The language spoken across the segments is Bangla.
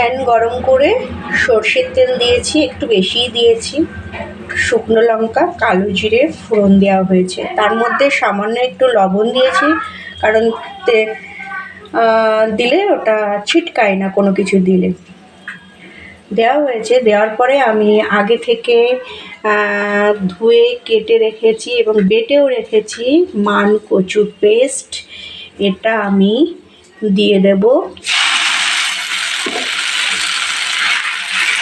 প্যান গরম করে সর্ষের তেল দিয়েছি, একটু বেশিই দিয়েছি। শুকনো লঙ্কা, কালো জিরে ফোড়ন দেওয়া হয়েছে। তার মধ্যে সামান্য একটু লবণ দিয়েছি, কারণ দিলে ওটা ছিটকায় না কোনো কিছু দিলে। দেওয়া হয়েছে। দেওয়ার পরে আমি আগে থেকে ধুয়ে কেটে রেখেছি এবং বেটেও রেখেছি মান কচুর পেস্ট, এটা আমি দিয়ে দেব।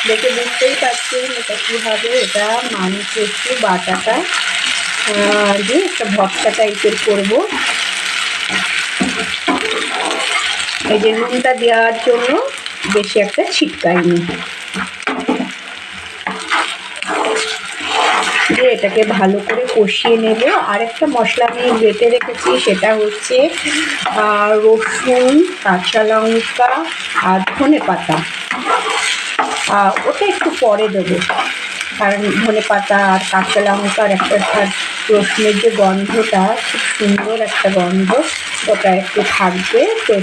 দেখে বুঝতেই পারছেন এটা কী হবে। এটা মান কচু বাটাটা দিয়ে একটা ভর্তা টাইপের করবো। এই যে নুনটা দেওয়ার জন্য বেশি একটা ছিটকায়নি। দিয়ে এটাকে ভালো করে কষিয়ে নেব। আর একটা মশলা আমি বেটে রেখেছি, সেটা হচ্ছে রসুন, কাঁচা লঙ্কা আর ধনেপাতা। ওটা একটু পরে দেবো, কারণ ধনেপাতা আর কাঁচা লঙ্কার একটা রসুনের যে গন্ধটা, খুব সুন্দর একটা গন্ধ, ওটা একটু থাকবে তো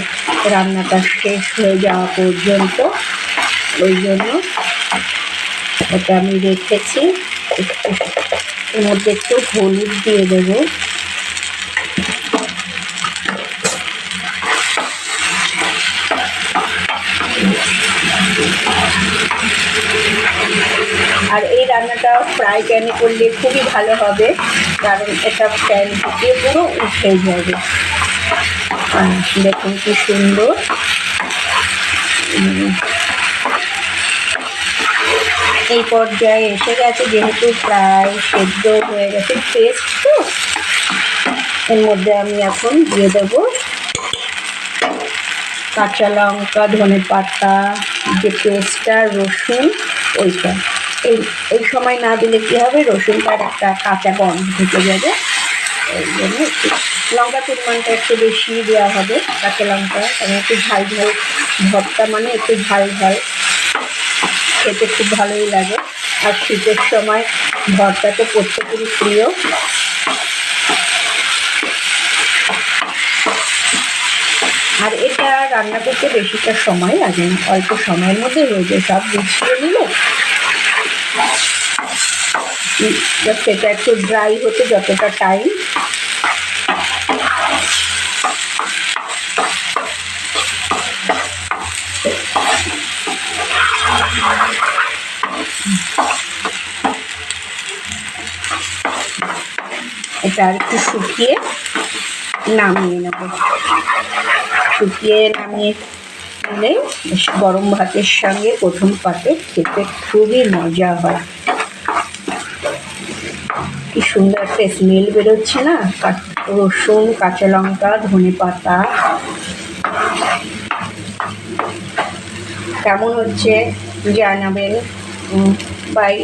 রান্নাটা শেষ হয়ে যাওয়া পর্যন্ত। ওই জন্য ওটা আমি রেখেছি। এর মধ্যে একটু হলুদ দিয়ে দেবো। আর এই রান্নাটা ফ্রাই প্যানে করলে খুবই ভালো হবে, কারণ এটা প্যান থেকে পুরো উঠে যাবে। দেখুন কি সুন্দর। এই পর্যায়ে এসে গেছে, যেহেতু প্রায় সেদ্ধ হয়ে গেছে পেস্ট, তো এর মধ্যে আমি এখন দিয়ে দেবো কাঁচা লঙ্কা, ধনেপাতা, যে পেস্টটা, রসুন, ওইটা। এই সময় না দিলে কী হবে, রসুনটার একটা কাঁচা গন্ধ ঢুকে যাবে। ওই জন্য একটু লঙ্কার পরিমাণটা একটু বেশি দেওয়া হবে, কাঁচা লঙ্কা, কারণ একটু ঝাল ঝাল ভর্তা মানে একটু ঝাল ঝাল খেতে খুব ভালোই লাগে। আর শীতের সময় ভর্তা তো প্রত্যেকেরই প্রিয়। আর এটা রান্না করতে বেশিটা সময় লাগে না, অল্প সময়ের মধ্যে হয়ে যায়। সব গুছিয়ে নিলে সেটা একটু ড্রাই হতে যতটা টাইম, এটা আর একটু শুকিয়ে নামিয়ে নেব। শুকিয়ে নামিয়ে নিলে গরম ভাতের সঙ্গে প্রথম পাতে খেতে খুবই মজা হয়। কি সুন্দর একটা স্মেল বেরোচ্ছে না, রসুন, কাঁচা লঙ্কা, ধনেপাতা। কেমন হচ্ছে জানাবেন। বাই।